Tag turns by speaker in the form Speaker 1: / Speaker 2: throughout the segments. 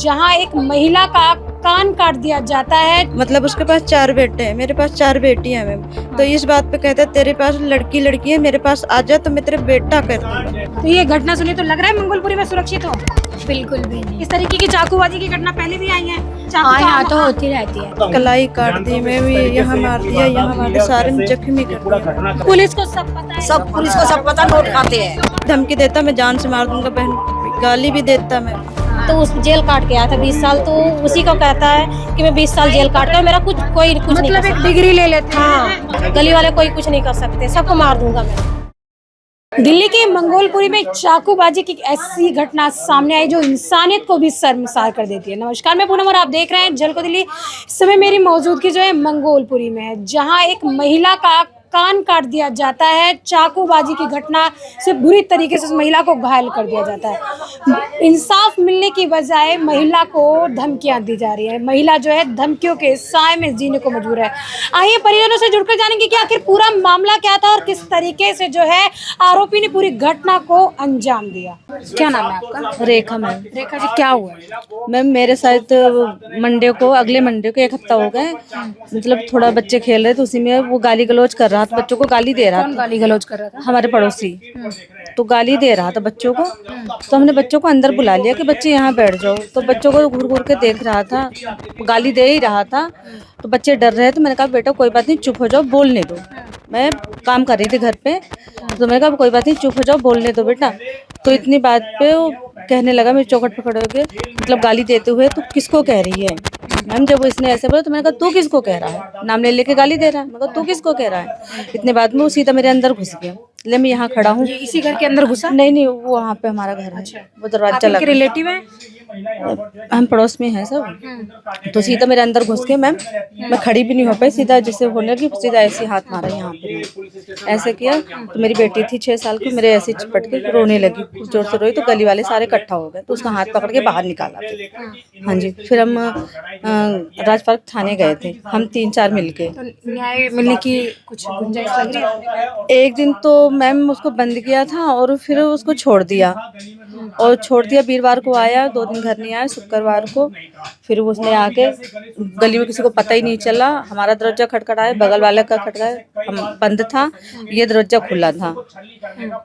Speaker 1: जहां एक महिला का कान काट दिया जाता है।
Speaker 2: मतलब उसके पास 4 बेटे हैं, मेरे पास 4 बेटियां हैं मैम। तो इस बात पे कहता है तेरे पास लड़की है, मेरे पास आ जा तो मैं तेरे बेटा कर दूंगा।
Speaker 1: तो ये घटना सुनी तो लग रहा है मंगोलपुरी में सुरक्षित हो?
Speaker 3: बिल्कुल भी नहीं।
Speaker 1: इस तरीके की चाकूबाजी की घटना पहले भी आई है?
Speaker 3: हाँ, यहाँ तो होती रहती है।
Speaker 2: कलाई काट दी मैम, यहाँ मार दिया, यहाँ मार दिया, सारे में जख्मी कर दिया।
Speaker 1: पुलिस को सब पता है?
Speaker 4: सब पुलिस को सब पता, नोट खाते हैं।
Speaker 2: धमकी देता मैं जान से मार दूंगा बहन, गाली भी देता मैं।
Speaker 5: तो उस जेल काट के आया था 20 साल, तो उसी को कहता है कि मैं 20 साल जेल काट कर मेरा कुछ नहीं
Speaker 1: मतलब
Speaker 5: कर
Speaker 1: एक
Speaker 5: सकता।
Speaker 1: डिग्री ले लेते हैं।
Speaker 5: हाँ, गली वाले कोई कुछ नहीं कर सकते, सबको मार दूंगा मैं।
Speaker 1: दिल्ली के मंगोलपुरी में चाकूबाजी की ऐसी घटना सामने आई जो इंसानियत को भी शर्मसार कर देती है। नमस्कार, मैं पूनम और आप देख रहे हैं जल को दिल्ली। इस समय मेरी मौजूदगी जो है मंगोलपुरी में है, जहां एक महिला का कान काट दिया जाता है। चाकूबाजी की घटना से बुरी तरीके से उस महिला को घायल कर दिया जाता है। इंसाफ मिलने की बजाय महिला को धमकियां दी जा रही है। महिला जो है धमकियों के साए में जीने को मजबूर है। आइए परिजनों से जुड़कर जानेंगे कि आखिर पूरा मामला क्या था और किस तरीके से जो है आरोपी ने पूरी घटना को अंजाम दिया। क्या नाम है आपका?
Speaker 6: रेखा मैम।
Speaker 1: रेखा जी, क्या हुआ?
Speaker 6: मैम मेरे साथ मंडे को, अगले मंडे को 1 हफ्ता हो गए, मतलब थोड़ा बच्चे खेल रहे थे, उसी में वो गाली गलौज कर रहा था, बच्चों को गाली दे रहा
Speaker 1: कौन
Speaker 6: था।
Speaker 1: गाली गलौज कर रहा था?
Speaker 6: हमारे पड़ोसी तो गाली दे रहा था बच्चों को। तो हमने बच्चों को अंदर बुला लिया कि बच्चे यहाँ बैठ जाओ। तो बच्चों को घूर घूर के देख रहा था, गाली दे ही रहा था। तो बच्चे डर रहे थे। मैंने कहा बेटा कोई बात नहीं, चुप हो जाओ, बोलने दो। मैं काम कर रही थी घर पे, तो मैंने कहा कोई बात नहीं, चुप हो जाओ, बोलने दो बेटा। तो इतनी बात पे वो कहने लगा, मेरे चौखट पे खड़े हो गए, मतलब गाली देते हुए, तू किसको कह रही है? मैम जब इसने ऐसे बोला तो मैंने कहा तू किसको कह रहा है? नाम ले लेके गाली दे रहा है। मैंने कहा तू किसको कह रहा है? इतने बाद में वो सीधा मेरे अंदर घुस गया। ले मैं यहाँ खड़ा हूँ।
Speaker 1: इसी घर के अंदर घुसा?
Speaker 6: नहीं नहीं, वो वहाँ पे हमारा घर है, वो दरवाजा लगा।
Speaker 1: रिलेटिव है?
Speaker 6: हम पड़ोस में हैं सब। तो सीधा मेरे अंदर घुस के मैम, मैं खड़ी भी नहीं हो पाई, सीधा जैसे होने लगी, सीधा ऐसे हाथ मारा यहाँ पे, ऐसे किया। तो मेरी बेटी थी 6 साल की, मेरे ऐसे चिपट के रोने लगी, खूब जोर से रोई। तो गली वाले सारे इकट्ठा हो गए, तो उसका हाथ पकड़ के बाहर निकाला फिर। हाँ जी, फिर हम राजपार्क थाने गए थे, हम 3-4 मिलके।
Speaker 1: तो न्याय मिलने की कुछ गुंजाइश लग रही है?
Speaker 6: एक दिन तो मैम उसको बंद किया था और फिर उसको छोड़ दिया, वीरवार को आया, 2 दिन घर नहीं आया, शुक्रवार को फिर उसने आके, गली में किसी को पता ही नहीं चला, हमारा दरवाजा खटखटाया, बगल वाले का खटखटाया, हम बंद था, ये दरवाजा खुला था।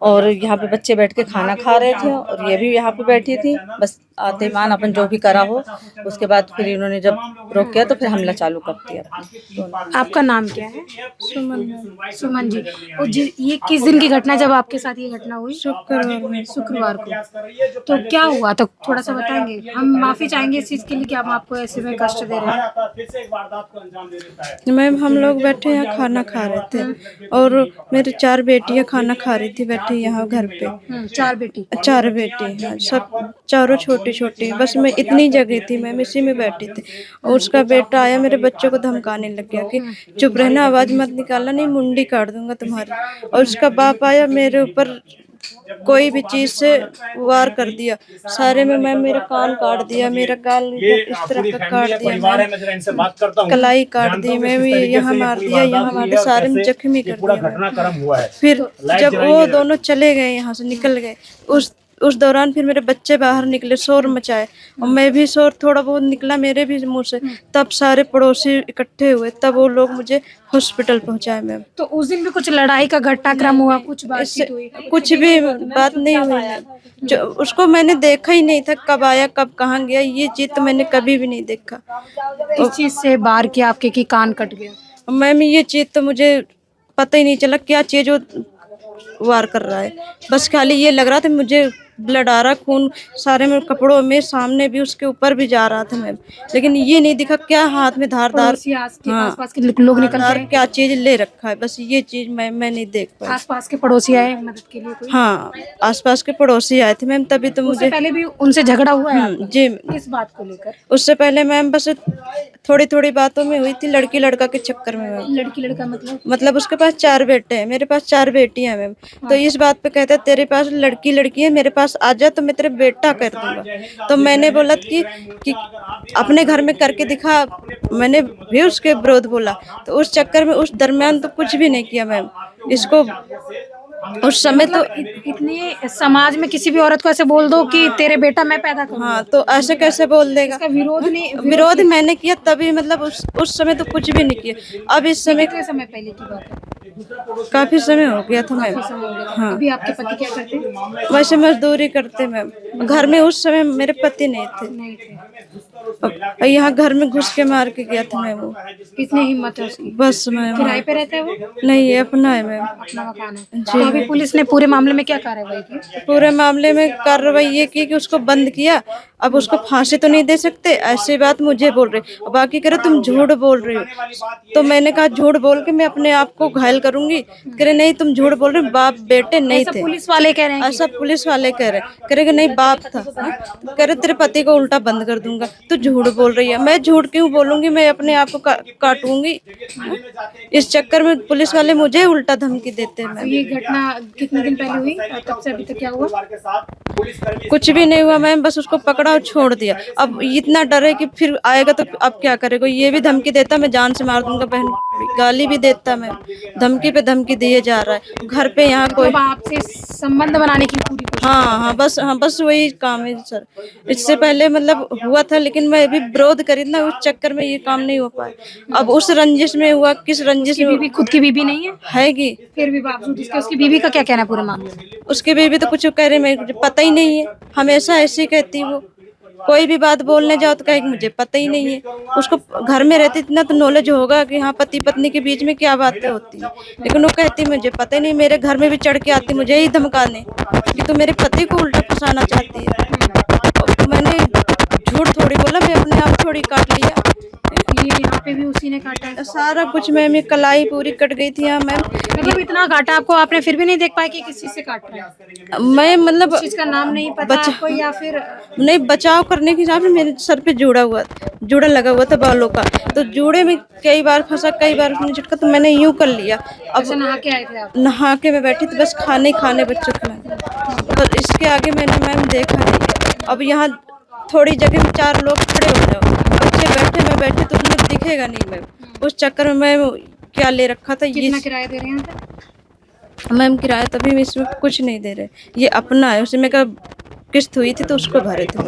Speaker 6: और यहाँ पे बच्चे बैठ के खाना खा रहे थे और ये भी यहाँ पे बैठी थी। बस आते मान अपन जो भी करा हो, उसके बाद फिर इन्होंने जब रोक किया तो फिर हमला चालू कर दिया।
Speaker 1: आपका नाम क्या है?
Speaker 2: सुमन।
Speaker 1: सुमन जी। ये किस दिन की घटना जब आपके साथ ये घटना हुई? शुक्रवार को। तो क्या हुआ तो थोड़ा सा बताएंगे? हम माफी चाहेंगे इस चीज के लिए कि हम आपको ऐसे में कष्ट दे रहे हैं।
Speaker 2: मैम हम लोग बैठे यहाँ खाना खा रहे थे और मेरी 4 बेटियाँ खाना खा रही थी बैठे यहाँ घर पे।
Speaker 1: 4 बेटी?
Speaker 2: 4 बेटी, हाँ, सब चारों छोटी छोटी। बस मैं इतनी जगह थी, मैम इसी में बैठी थी। और उसका बेटा आया, मेरे बच्चों को धमकाने लग गया कि चुप रहना, आवाज मत निकालना, नहीं मुंडी काट दूंगा तुम्हारी। और उसका बाप आया, मेरे ऊपर कोई भी चीज से वार कर दिया। सारे में मैम मेरा कान काट दिया, मेरा गाल इस तरह का काट दिया, कलाई काट दी मैम, यहाँ मार दिया, यहाँ मार दिया, सारे में जख्मी कर दिया। फिर जब वो दोनों चले गए, यहाँ से निकल गए, उस दौरान फिर मेरे बच्चे बाहर निकले, शोर मचाए और मैं भी शोर थोड़ा बहुत निकला मेरे भी मुंह से। तब सारे पड़ोसी इकट्ठे हुए, तब वो लोग मुझे हॉस्पिटल पहुंचाए मैम।
Speaker 1: तो उस दिन भी कुछ लड़ाई का घटनाक्रम हुआ? कुछ बातचीत हुई?
Speaker 2: कुछ भी बात नहीं हुई मैम। जो उसको मैंने देखा ही नहीं था, कब आया कब कहाँ गया, ये चीज तो मैंने कभी भी नहीं देखा।
Speaker 1: इस चीज से बाहर किया आपके कि कान कट गया?
Speaker 2: मैम ये चीज तो मुझे पता ही नहीं चला क्या चीज वो वार कर रहा है। बस खाली ये लग रहा था मुझे ब्लड आ रहा, खून सारे में कपड़ों में, सामने भी उसके ऊपर भी जा रहा था मैम, लेकिन ये नहीं दिखा क्या हाथ में धारदार,
Speaker 1: आसपास के लोग निकल
Speaker 2: धार क्या चीज ले रखा है। बस ये चीज मैं नहीं देख पाई।
Speaker 1: आसपास के पड़ोसी आए मदद के लिए कोई?
Speaker 2: हाँ, आसपास के पड़ोसी आए थे मैम, तभी तो मुझे।
Speaker 1: पहले भी उनसे झगड़ा हुआ है आपका?
Speaker 2: जी।
Speaker 1: किस बात को लेकर?
Speaker 2: उससे पहले मैम बस थोड़ी थोड़ी बातों में हुई थी, लड़की लड़का के चक्कर में मैम।
Speaker 1: लड़की लड़का
Speaker 2: मतलब उसके पास 4 बेटे हैं, मेरे पास 4 बेटियां हैं मैम। तो इस बात पे कहता है तेरे पास लड़की है, मेरे पास आ जा तो मैं तेरे बेटा कर दूंगा। तो मैंने बोला कि अपने घर में करके दिखा, मैंने भी उसके विरोध बोला। तो उस चक्कर में उस दरमियान तो कुछ भी नहीं किया मैम। इसको उस समय तो
Speaker 1: इतनी समाज में किसी भी औरत को ऐसे बोल दो कि तेरे बेटा मैं पैदा करूँ,
Speaker 2: हाँ, तो ऐसे कैसे बोल देगा?
Speaker 1: इसका विरोध नहीं।
Speaker 2: विरोध मैंने किया तभी, मतलब उस समय तो कुछ भी नहीं किया। अब इस समय
Speaker 1: कितने समय पहले की बात है?
Speaker 2: काफी समय हो गया था मैम। हाँ,
Speaker 1: अभी आपके पति क्या करते हैं?
Speaker 2: वैसे मजदूरी करते मैम। घर में उस समय मेरे पति नहीं थे।
Speaker 1: नहीं थे।
Speaker 2: अब यहाँ घर में घुस के मार के गया था मैम वो।
Speaker 1: कितनी हिम्मत है उसकी?
Speaker 2: बस मैम।
Speaker 1: किराए पे रहते हैं वो?
Speaker 2: नहीं, ये अपना है मैम।
Speaker 1: अपना मकान है। तो अभी पुलिस ने पूरे मामले में क्या कार्रवाई की?
Speaker 2: पूरे मामले में कार्रवाई ये की कि उसको बंद किया। अब उसको फांसी तो नहीं दे सकते, ऐसी बात मुझे बोल रहे। बाकी कह रहे तुम झूठ बोल रहे हो। तो मैंने कहा झूठ बोल के मैं अपने आप को घायल करूंगी। कह रहे नहीं तुम झूठ बोल रहे हो, बाप बेटे नहीं थे।
Speaker 1: पुलिस वाले कह रहे हैं
Speaker 2: ऐसा पुलिस वाले कह रहे कि नहीं बाप था। कह रहे तेरे पति को उल्टा बंद कर दूंगा। तू झूठ बोल रही है। मैं झूठ क्यों बोलूंगी? मैं अपने आप को काटूंगी। इस चक्कर में पुलिस वाले मुझे उल्टा धमकी देते हैं।
Speaker 1: ये घटना कितने दिन पहले हुई और तब से अभी तक क्या हुआ?
Speaker 2: कुछ भी नहीं हुआ मैम, बस उसको पकड़ा और छोड़ दिया। अब इतना डर है कि फिर आएगा तो अब क्या करेगा। ये भी धमकी देता मैं जान से मार दूंगा बहन, गाली भी देता मैं, धमकी पे धमकी दिए जा रहा है। घर पे यहाँ कोई
Speaker 1: आपसे संबंध बनाने की पूरी कोशिश?
Speaker 2: हाँ, बस वही काम है सर। इससे पहले मतलब हुआ था, लेकिन मैं अभी विरोध करी ना, उस चक्कर में ये काम नहीं हो पाया। अब उस रंजिश में हुआ। किस रंजिश में?
Speaker 1: बीबी, खुद की बीबी नहीं है?
Speaker 2: हैगी।
Speaker 1: फिर भी बावजूद इसके उसकी बीबी का क्या कहना है पूरे मामले में?
Speaker 2: उसकी बीबी तो कुछ कह रही, मुझे पता ही नहीं है। हमेशा ऐसी कहती वो, कोई भी बात बोलने जाओ तो कहे मुझे पता ही नहीं है। उसको घर में रहती इतना तो नॉलेज होगा कि हाँ पति पत्नी के बीच में क्या बातें होती है, लेकिन वो कहती मुझे पता ही नहीं। मेरे घर में भी चढ़ के आती मुझे ही धमकाने कि तू मेरे पति को उल्टा फंसाना चाहती है। मैंने झूठ थोड़ी बोला, मैं अपने आप थोड़ी काट लिया।
Speaker 1: ये यहाँ पे भी उसी ने काटा है?
Speaker 2: सारा कुछ मैम, ये कलाई पूरी कट गई थी यहाँ मैम।
Speaker 1: मतलब इतना काटा आपको, आपने फिर भी नहीं देख पाया कि किस चीज से काट रहा है?
Speaker 2: मैं मतलब
Speaker 1: चीज का नाम नहीं पता आपको या फिर?
Speaker 2: नहीं, बचाव करने के हिसाब से मेरे सर पे जुड़ा लगा हुआ था बालों का, तो जुड़े में कई बार फंसा, कई बार उसने झटका, तो मैंने यूं कर लिया। अब
Speaker 1: नहा के आए थे आप?
Speaker 2: नहा के मैं बैठी थी, बस खाने बच्चों को, बस इसके आगे मैंने मैम देखा नहीं। अब यहाँ थोड़ी जगह में 4 लोग खड़े हो जाओ, बच्चे बैठे मैं बैठी तो उसमें दिखेगा नहीं मैम। उस चक्कर में मैं क्या ले रखा था।
Speaker 1: कितना किराया दे रहे हैं?
Speaker 2: मैम किराया तभी मैं इसमें कुछ नहीं दे रहे, ये अपना है। उसमें का किस्त हुई थी तो उसको भरे थे।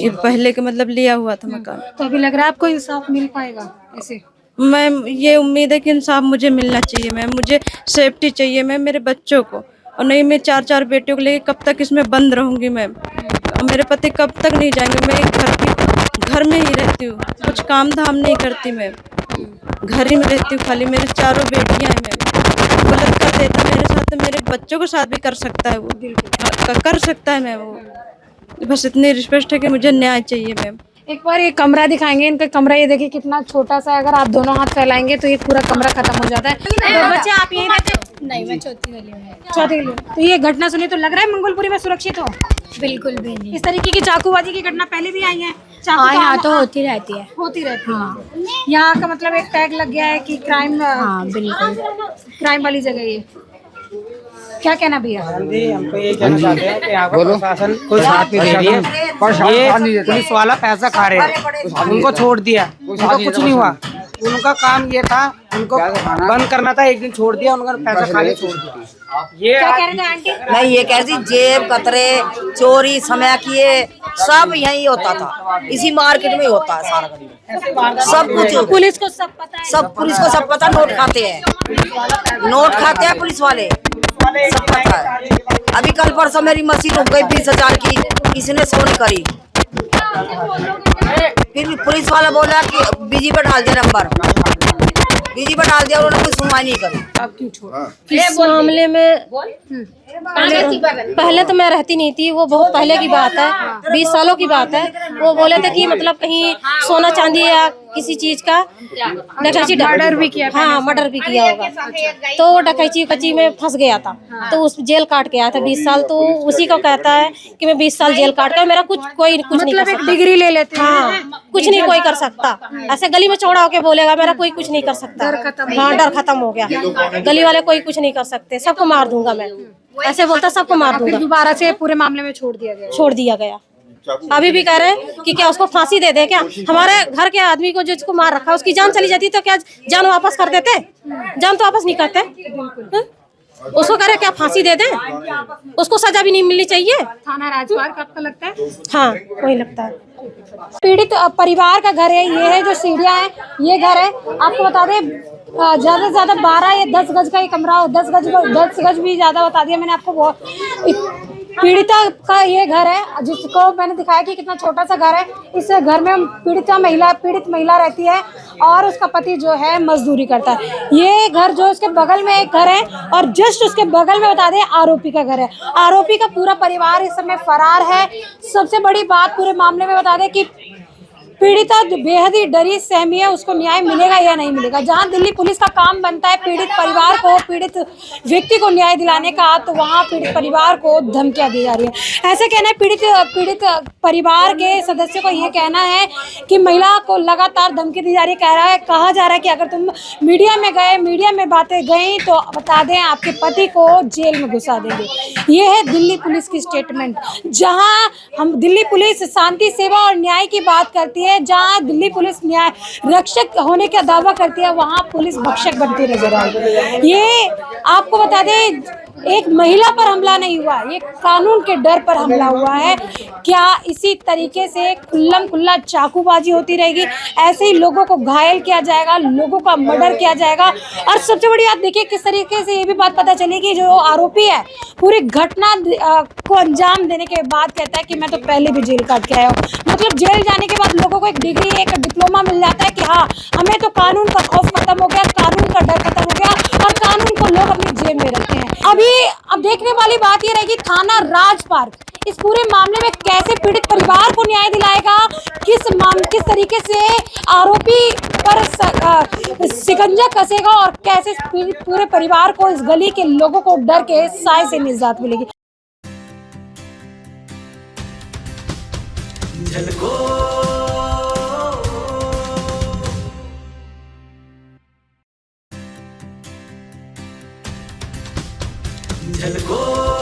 Speaker 2: ये पहले का मतलब लिया हुआ था मकान।
Speaker 1: तो अभी लग रहा है आपको इंसाफ मिल पाएगा ऐसे?
Speaker 2: मैम ये उम्मीद है कि इंसाफ मुझे मिलना चाहिए मैम। मुझे सेफ्टी चाहिए मैम मेरे बच्चों को, और नहीं मैं 4 बेटियों को लेकर कब तक इसमें बंद रहूंगी मैम। मेरे पति कब तक नहीं जाएंगे। मैं घर में ही रहती हूँ, कुछ काम धाम नहीं करती मैम, घर ही में रहती हूँ खाली। मेरी 4 बेटियां हैं मैम। गलत कर देता मेरे साथ, तो मेरे बच्चों के साथ भी कर सकता है वो, कर सकता है मैम वो। बस इतनी रिक्वेस्ट है कि मुझे न्याय चाहिए मैम।
Speaker 1: एक बार ये कमरा दिखाएंगे, इनका कमरा ये देखिए कितना छोटा सा है। अगर आप दोनों हाथ फैलाएंगे तो ये पूरा कमरा खत्म हो जाता है। तो बच्चे आप यहीं रहते?
Speaker 3: नहीं, मैं चौथी गली में।
Speaker 1: चौथी गली। तो ये घटना सुनी तो लग रहा है मंगोलपुरी में सुरक्षित हो?
Speaker 3: बिल्कुल भी नहीं।
Speaker 1: इस तरीके की चाकूबाजी की घटना पहले भी आई है?
Speaker 3: हाँ, यहाँ तो होती रहती है।
Speaker 1: होती रहती है। यहाँ का मतलब एक टैग लग गया है कि क्राइम,
Speaker 3: हाँ बिल्कुल।
Speaker 1: क्राइम वाली जगह ये। क्या कहना भैया?
Speaker 7: हमको ये कहना चाहते हैं कि यहाँ पर प्रशासन कोई साथ नहीं दे रही है। ये पुलिस वाला पैसा खा रहे हैं, उनको छोड़ दिया, उनको कुछ नहीं हुआ। उनका काम ये था, उनको बंद करना था, एक दिन छोड़ दिया, उनका पैसा खाली छोड़ दिया। ये
Speaker 1: क्या कह रहे थे आंटी?
Speaker 4: मैं ये कह रही जेब कतरे चोरी समय किए सब यही होता था, इसी मार्केट में होता है सारा सब कुछ।
Speaker 1: पुलिस को सब पता है?
Speaker 4: सब पुलिस को सब पता, नोट खाते हैं, नोट खाते हैं पुलिस वाले, सब पता है। अभी कल परसों मेरी मशीन हो गई 20,000 की, किसी सो नहीं करी। फिर भी पुलिस वाला बोला कि बिजी पर डाल दिया नंबर, बिजी पर डाल दिया, उन्होंने कोई सुनवाई नहीं करी।
Speaker 1: आप क्यों छोड़?
Speaker 5: इस मामले में पहले तो मैं रहती नहीं थी, वो बहुत पहले की बात है, 20 सालों की बात है। वो बोले थे कि मतलब कहीं सोना चांदी या किसी चीज का डकैती,
Speaker 1: मर्डर भी किया?
Speaker 5: हाँ मर्डर भी किया होगा। तो वो डकैती कच्ची में फंस गया था, तो उस जेल काट के आया था 20 साल। तो उसी को कहता है कि मैं 20 साल जेल काट कर मेरा कुछ नहीं कर सकता।
Speaker 1: डिग्री ले लेते हैं?
Speaker 5: हाँ, कुछ नहीं कोई कर सकता। ऐसे गली में चौड़ा होके बोलेगा मेरा कोई कुछ नहीं कर सकता। हाँ, डर खत्म हो गया। गली वाले कोई कुछ नहीं कर सकते, सबको मार दूंगा मैं, ऐसे बोलता सबको मार दूंगा।
Speaker 1: दोबारा से पूरे मामले में छोड़ दिया गया।
Speaker 5: अभी भी कह रहे हैं कि क्या उसको फांसी दे दे क्या? हमारे घर के आदमी को जिसको मार रखा उसकी जान चली जाती तो क्या जान वापस कर देते? जान तो वापस नहीं करते। उसको कह रहे क्या फांसी दे दें, उसको सजा भी नहीं मिलनी चाहिए।
Speaker 1: थाना राजपाट आपका लगता है?
Speaker 5: हाँ वही लगता है।
Speaker 1: पीड़ित परिवार का घर है, ये है जो सीढ़ियाँ हैं, ये घर है। आपको बता दें ज़्यादा से ज़्यादा 12 या 10 गज का ये कमरा हो, 10 गज भी ज़्यादा बता दिया मैंने आपको। बहुत पीड़िता का ये घर है जिसको मैंने दिखाया कि कितना छोटा सा घर है। इस घर में पीड़ित महिला रहती है और उसका पति जो है मजदूरी करता है। ये घर जो उसके बगल में एक घर है और जस्ट उसके बगल में बता दें आरोपी का घर है। आरोपी का पूरा परिवार इस समय फरार है। सबसे बड़ी बात पूरे मामले में बता दें कि पीड़िता बेहद ही डरी सहमी है, उसको न्याय मिलेगा या नहीं मिलेगा। जहां दिल्ली पुलिस का काम बनता है पीड़ित परिवार को, पीड़ित व्यक्ति को न्याय दिलाने का, तो वहां पीड़ित परिवार को धमकियां दी जा रही है। ऐसा कहना है पीड़ित परिवार के सदस्यों को ये कहना है कि महिला को लगातार धमकी दी जा रही है। कहा जा रहा है कि अगर तुम मीडिया में गए, मीडिया में बातें गई तो बता दें आपके पति को जेल में घुसा देंगे। ये है दिल्ली पुलिस की स्टेटमेंट। जहां हम दिल्ली पुलिस शांति सेवा और न्याय की बात करती है, जहां दिल्ली पुलिस न्याय रक्षक होने का दावा करती है, वहां पुलिस भक्षक बनती नजर आई। ये आपको बता दें एक महिला पर हमला नहीं हुआ, ये कानून के डर पर हमला हुआ है। क्या इसी तरीके से खुल्लम खुल्ला चाकूबाजी होती रहेगी? ऐसे ही लोगों को घायल किया जाएगा, लोगों का मर्डर किया जाएगा। और सबसे बड़ी बात देखिए किस तरीके से ये भी बात पता चली कि जो आरोपी है पूरी घटना को अंजाम देने के बाद कहता है कि मैं तो पहले भी जेल काट के आया हूँ। मतलब जेल जाने के बाद लोगों को एक डिग्री, एक डिप्लोमा मिल जाता है कि हाँ हमें तो कानून का खौफ खत्म हो गया, कानून का डर खत्म हो गया और कानून को लोग अपनी जेब में रखते हैं। अब देखने वाली बात ये रहेगी थाना राजपाट इस पूरे मामले में कैसे पीड़ित परिवार को न्याय दिलाएगा, किस तरीके से आरोपी पर शिकंजा कसेगा और कैसे पूरे परिवार को, इस गली के लोगों को डर के साए से निजात मिलेगी।
Speaker 8: झलको